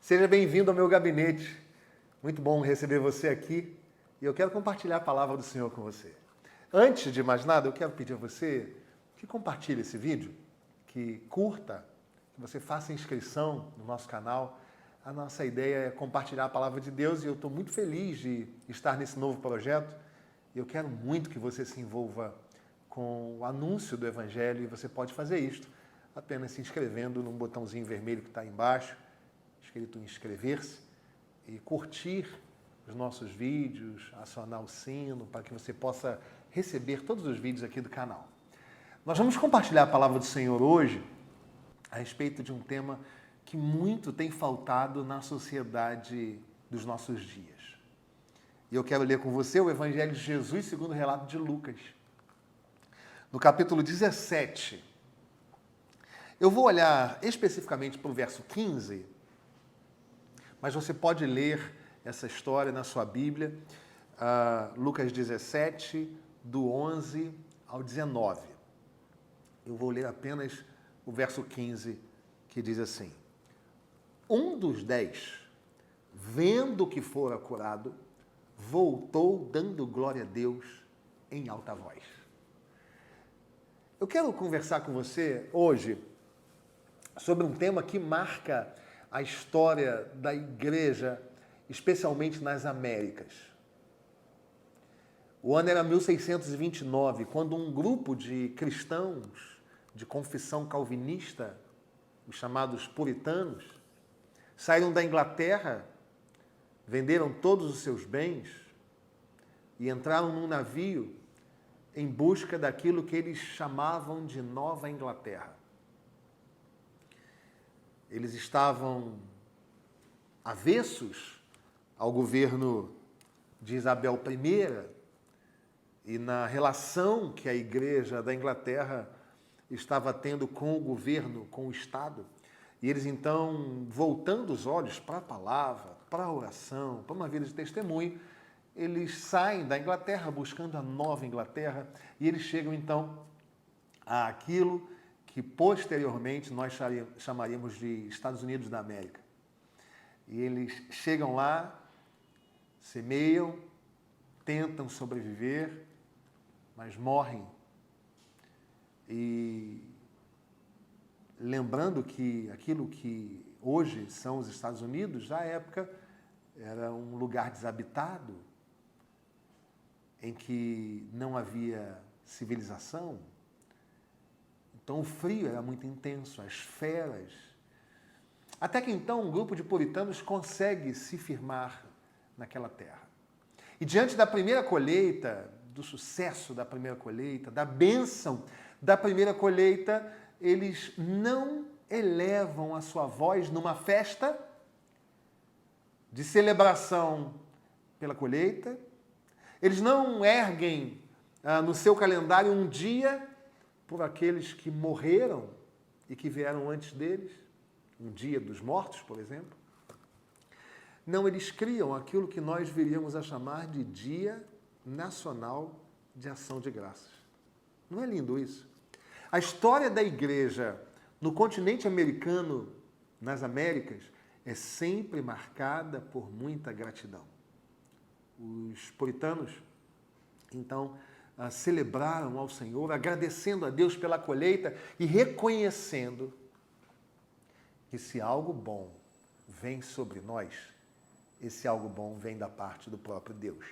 Seja bem-vindo ao meu gabinete. Muito bom receber você aqui e eu quero compartilhar a palavra do Senhor com você. Antes de mais nada, eu quero pedir a você que compartilhe esse vídeo, que curta, que você faça inscrição no nosso canal. A nossa ideia é compartilhar a palavra de Deus e eu estou muito feliz de estar nesse novo projeto. Eu quero muito que você se envolva com o anúncio do Evangelho e você pode fazer isto apenas se inscrevendo num botãozinho vermelho que está aí embaixo, escrito inscrever-se, e curtir os nossos vídeos, acionar o sino para que você possa receber todos os vídeos aqui do canal. Nós vamos compartilhar a palavra do Senhor hoje a respeito de um tema que muito tem faltado na sociedade dos nossos dias. E eu quero ler com você o Evangelho de Jesus segundo o relato de Lucas. No capítulo 17, eu vou olhar especificamente para o verso 15, mas você pode ler essa história na sua Bíblia, Lucas 17, do 11 ao 19. Eu vou ler apenas o verso 15, que diz assim: Um dos 10, vendo que fora curado, voltou dando glória a Deus em alta voz. Eu quero conversar com você hoje sobre um tema que marca a história da igreja, especialmente nas Américas. O ano era 1629, quando um grupo de cristãos de confissão calvinista, os chamados puritanos, saíram da Inglaterra, venderam todos os seus bens e entraram num navio em busca daquilo que eles chamavam de Nova Inglaterra. Eles estavam avessos ao governo de Isabel I e na relação que a Igreja da Inglaterra estava tendo com o governo, com o Estado. E eles, então, voltando os olhos para a palavra, para a oração, para uma vida de testemunho, eles saem da Inglaterra buscando a Nova Inglaterra e eles chegam, então, àquilo que posteriormente nós chamaríamos de Estados Unidos da América. E eles chegam lá, semeiam, tentam sobreviver, mas morrem. E lembrando que aquilo que hoje são os Estados Unidos, na época era um lugar desabitado, em que não havia civilização. Então o frio era muito intenso, as feras. Até que então um grupo de puritanos consegue se firmar naquela terra. E diante da primeira colheita, do sucesso da primeira colheita, da bênção da primeira colheita, eles não elevam a sua voz numa festa de celebração pela colheita. Eles não erguem no seu calendário um dia por aqueles que morreram e que vieram antes deles, um dia dos mortos, por exemplo. Não, eles criam aquilo que nós viríamos a chamar de Dia Nacional de Ação de Graças. Não é lindo isso? A história da igreja no continente americano, nas Américas, é sempre marcada por muita gratidão. Os puritanos, então, celebraram ao Senhor, agradecendo a Deus pela colheita e reconhecendo que se algo bom vem sobre nós, esse algo bom vem da parte do próprio Deus.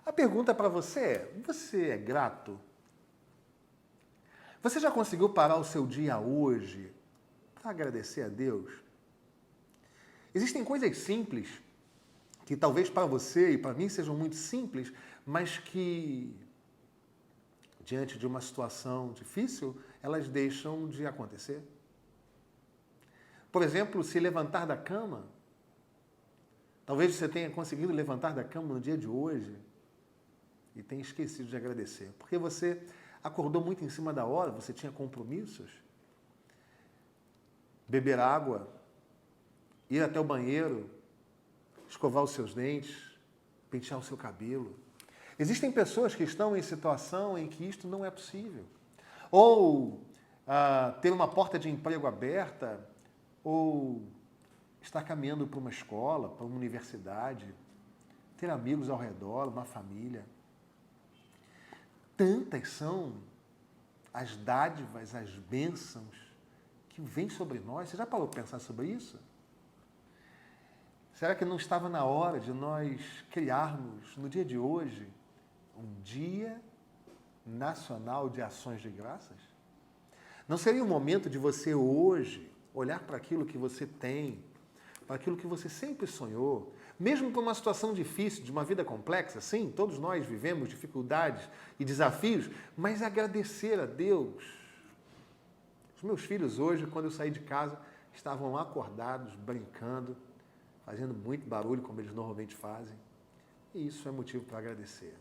A pergunta para você é grato? Você já conseguiu parar o seu dia hoje para agradecer a Deus? Existem coisas simples que talvez para você e para mim sejam muito simples, mas que, diante de uma situação difícil, elas deixam de acontecer. Por exemplo, se levantar da cama. Talvez você tenha conseguido levantar da cama no dia de hoje e tenha esquecido de agradecer, porque você acordou muito em cima da hora, você tinha compromissos. Beber água, ir até o banheiro, escovar os seus dentes, pentear o seu cabelo. Existem pessoas que estão em situação em que isto não é possível. Ou ter uma porta de emprego aberta, ou estar caminhando para uma escola, para uma universidade, ter amigos ao redor, uma família. Tantas são as dádivas, as bênçãos que vêm sobre nós. Você já parou para pensar sobre isso? Será que não estava na hora de nós criarmos, no dia de hoje, um Dia Nacional de Ações de Graças? Não seria o momento de você hoje olhar para aquilo que você tem, para aquilo que você sempre sonhou, mesmo para uma situação difícil, de uma vida complexa? Sim, todos nós vivemos dificuldades e desafios, mas agradecer a Deus. Os meus filhos hoje, quando eu saí de casa, estavam acordados, brincando, fazendo muito barulho, como eles normalmente fazem. E isso é motivo para agradecer.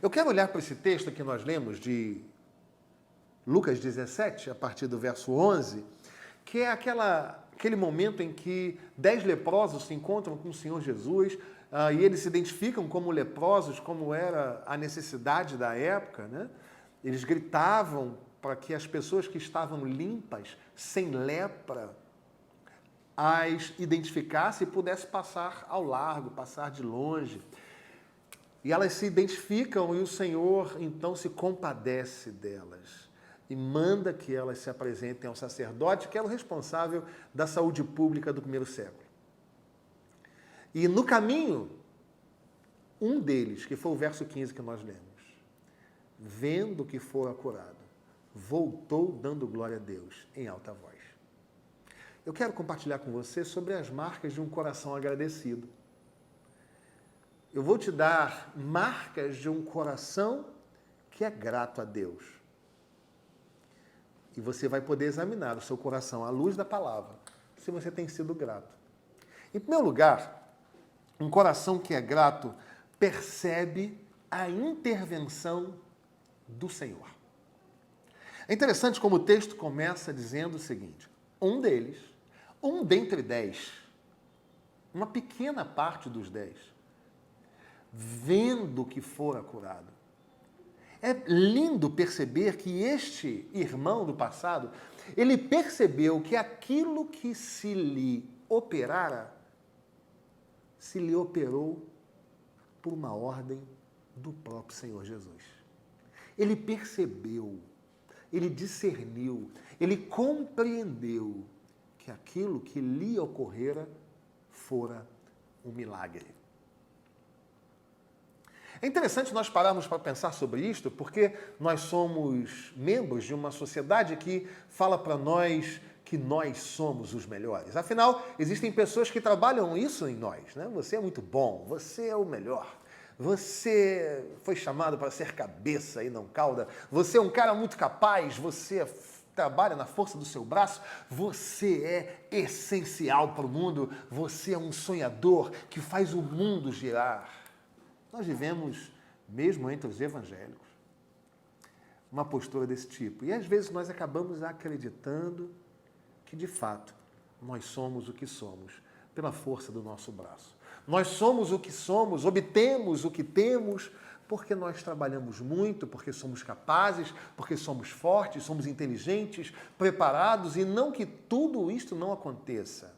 Eu quero olhar para esse texto que nós lemos de Lucas 17, a partir do verso 11, que é aquele momento em que 10 leprosos se encontram com o Senhor Jesus e eles se identificam como leprosos, como era a necessidade da época, né? Eles gritavam para que as pessoas que estavam limpas, sem lepra, as identificasse e pudesse passar ao largo, passar de longe. E elas se identificam e o Senhor então se compadece delas e manda que elas se apresentem ao sacerdote, que era o responsável da saúde pública do primeiro século. E no caminho, um deles, que foi o verso 15 que nós lemos, vendo que fora curado, voltou dando glória a Deus em alta voz. Eu quero compartilhar com você sobre as marcas de um coração agradecido. Eu vou te dar marcas de um coração que é grato a Deus. E você vai poder examinar o seu coração à luz da palavra, se você tem sido grato. Em primeiro lugar, um coração que é grato percebe a intervenção do Senhor. É interessante como o texto começa dizendo o seguinte: um deles, um dentre 10, uma pequena parte dos 10, vendo que fora curado. É lindo perceber que este irmão do passado, ele percebeu que aquilo que se lhe operara, se lhe operou por uma ordem do próprio Senhor Jesus. Ele percebeu, ele discerniu, ele compreendeu que aquilo que lhe ocorrera fora um milagre. É interessante nós pararmos para pensar sobre isto, porque nós somos membros de uma sociedade que fala para nós que nós somos os melhores. Afinal, existem pessoas que trabalham isso em nós, né? Você é muito bom, você é o melhor, você foi chamado para ser cabeça e não cauda, você é um cara muito capaz, você trabalha na força do seu braço, você é essencial para o mundo, você é um sonhador que faz o mundo girar. Nós vivemos, mesmo entre os evangélicos, uma postura desse tipo. E às vezes nós acabamos acreditando que, de fato, nós somos o que somos pela força do nosso braço. Nós somos o que somos, obtemos o que temos, porque nós trabalhamos muito, porque somos capazes, porque somos fortes, somos inteligentes, preparados, e não que tudo isto não aconteça.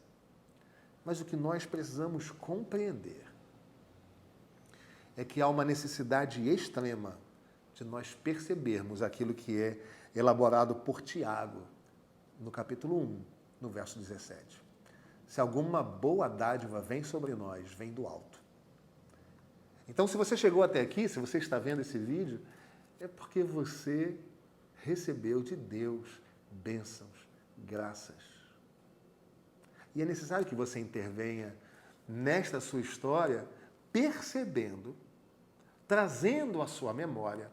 Mas o que nós precisamos compreender é que há uma necessidade extrema de nós percebermos aquilo que é elaborado por Tiago, no capítulo 1, no verso 17. Se alguma boa dádiva vem sobre nós, vem do alto. Então, se você chegou até aqui, se você está vendo esse vídeo, é porque você recebeu de Deus bênçãos, graças. E é necessário que você intervenha nesta sua história, percebendo, trazendo à sua memória,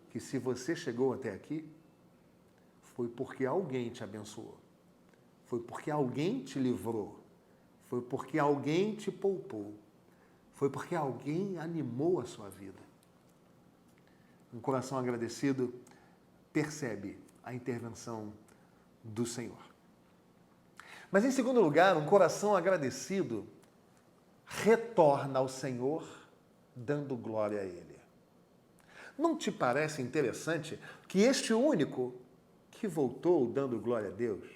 que se você chegou até aqui, foi porque alguém te abençoou, foi porque alguém te livrou, foi porque alguém te poupou, foi porque alguém animou a sua vida. Um coração agradecido percebe a intervenção do Senhor. Mas, em segundo lugar, um coração agradecido retorna ao Senhor dando glória a Ele. Não te parece interessante que este único que voltou dando glória a Deus,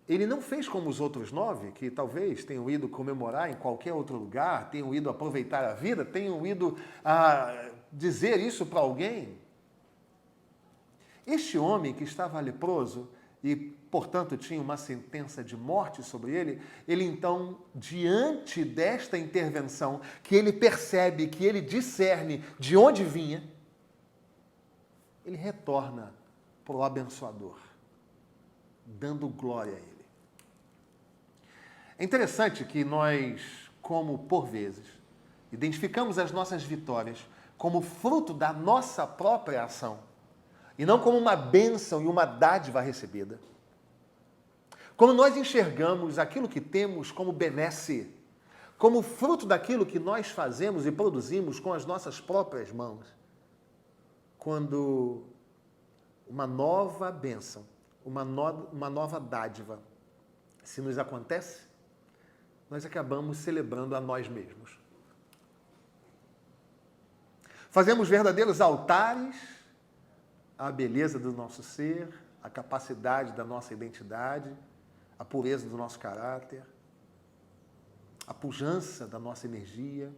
ele não fez como os outros 9, que talvez tenham ido comemorar em qualquer outro lugar, tenham ido aproveitar a vida, tenham ido dizer isso para alguém. Este homem que estava leproso e, portanto, tinha uma sentença de morte sobre ele, ele então, diante desta intervenção, que ele percebe, que ele discerne de onde vinha, ele retorna para o abençoador, dando glória a ele. É interessante que nós, como por vezes, identificamos as nossas vitórias como fruto da nossa própria ação, e não como uma bênção e uma dádiva recebida. Como nós enxergamos aquilo que temos como benesse, como fruto daquilo que nós fazemos e produzimos com as nossas próprias mãos, quando uma nova bênção, uma nova dádiva se nos acontece, nós acabamos celebrando a nós mesmos. Fazemos verdadeiros altares à beleza do nosso ser, à capacidade da nossa identidade, à pureza do nosso caráter, à pujança da nossa energia,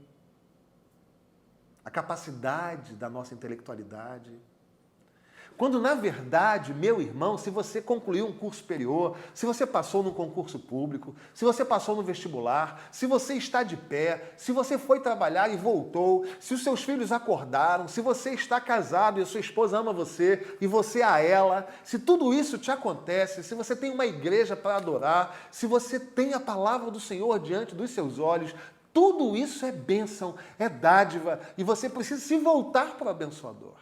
à capacidade da nossa intelectualidade. Quando, na verdade, meu irmão, se você concluiu um curso superior, se você passou num concurso público, se você passou no vestibular, se você está de pé, se você foi trabalhar e voltou, se os seus filhos acordaram, se você está casado e a sua esposa ama você e você a ela, se tudo isso te acontece, se você tem uma igreja para adorar, se você tem a palavra do Senhor diante dos seus olhos, tudo isso é bênção, é dádiva e você precisa se voltar para o abençoador,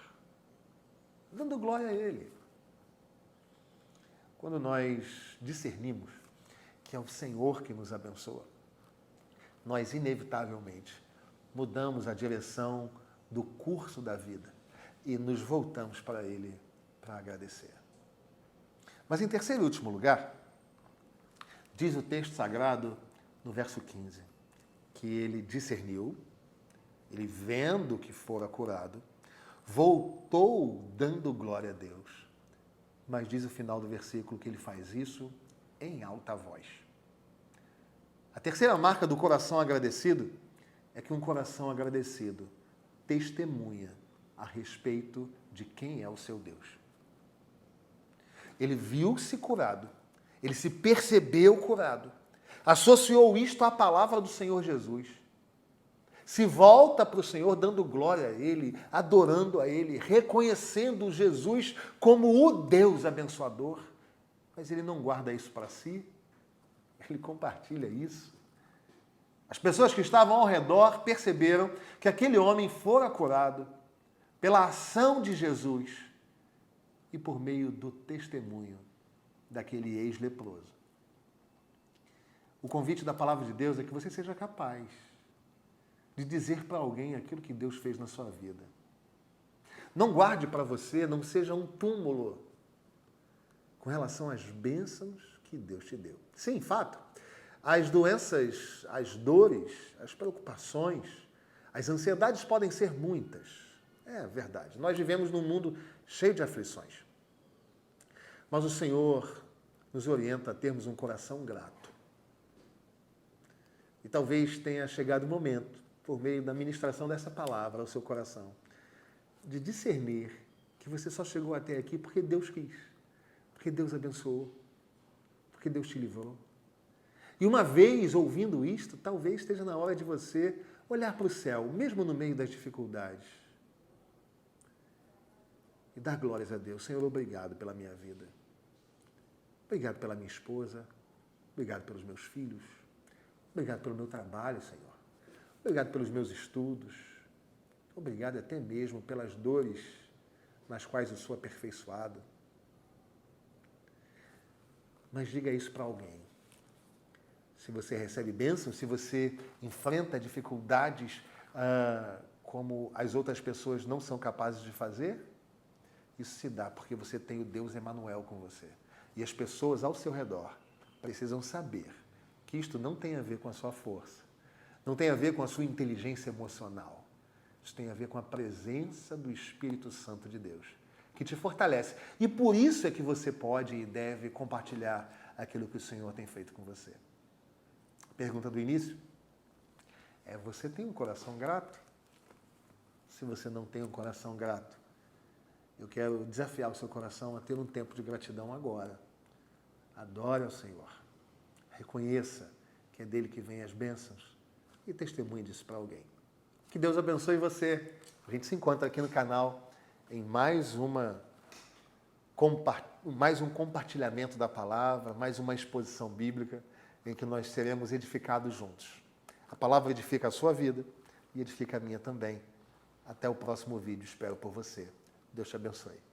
dando glória a Ele. Quando nós discernimos que é o Senhor que nos abençoa, nós inevitavelmente mudamos a direção do curso da vida e nos voltamos para Ele para agradecer. Mas em terceiro e último lugar, diz o texto sagrado no verso 15, que ele discerniu, ele vendo que fora curado, voltou dando glória a Deus. Mas diz o final do versículo que ele faz isso em alta voz. A terceira marca do coração agradecido é que um coração agradecido testemunha a respeito de quem é o seu Deus. Ele viu-se curado, ele se percebeu curado, associou isto à palavra do Senhor Jesus, se volta para o Senhor dando glória a Ele, adorando a Ele, reconhecendo Jesus como o Deus abençoador. Mas ele não guarda isso para si, ele compartilha isso. As pessoas que estavam ao redor perceberam que aquele homem fora curado pela ação de Jesus e por meio do testemunho daquele ex-leproso. O convite da palavra de Deus é que você seja capaz de dizer para alguém aquilo que Deus fez na sua vida. Não guarde para você, não seja um túmulo com relação às bênçãos que Deus te deu. Sim, fato, as doenças, as dores, as preocupações, as ansiedades podem ser muitas. É verdade, nós vivemos num mundo cheio de aflições. Mas o Senhor nos orienta a termos um coração grato. E talvez tenha chegado o momento, por meio da ministração dessa palavra ao seu coração, de discernir que você só chegou até aqui porque Deus quis, porque Deus abençoou, porque Deus te livrou. E uma vez ouvindo isto, talvez esteja na hora de você olhar para o céu, mesmo no meio das dificuldades, e dar glórias a Deus. Senhor, obrigado pela minha vida. Obrigado pela minha esposa. Obrigado pelos meus filhos. Obrigado pelo meu trabalho, Senhor. Obrigado pelos meus estudos. Obrigado até mesmo pelas dores nas quais eu sou aperfeiçoado. Mas diga isso para alguém. Se você recebe bênçãos, se você enfrenta dificuldades como as outras pessoas não são capazes de fazer, isso se dá porque você tem o Deus Emanuel com você. E as pessoas ao seu redor precisam saber que isto não tem a ver com a sua força, não tem a ver com a sua inteligência emocional. Isso tem a ver com a presença do Espírito Santo de Deus, que te fortalece. E por isso é que você pode e deve compartilhar aquilo que o Senhor tem feito com você. Pergunta do início é: você tem um coração grato? Se você não tem um coração grato, eu quero desafiar o seu coração a ter um tempo de gratidão agora. Adore ao Senhor. Reconheça que é dele que vêm as bênçãos e testemunhe disso para alguém. Que Deus abençoe você. A gente se encontra aqui no canal em mais um compartilhamento da palavra, mais uma exposição bíblica em que nós seremos edificados juntos. A palavra edifica a sua vida e edifica a minha também. Até o próximo vídeo, espero por você. Deus te abençoe.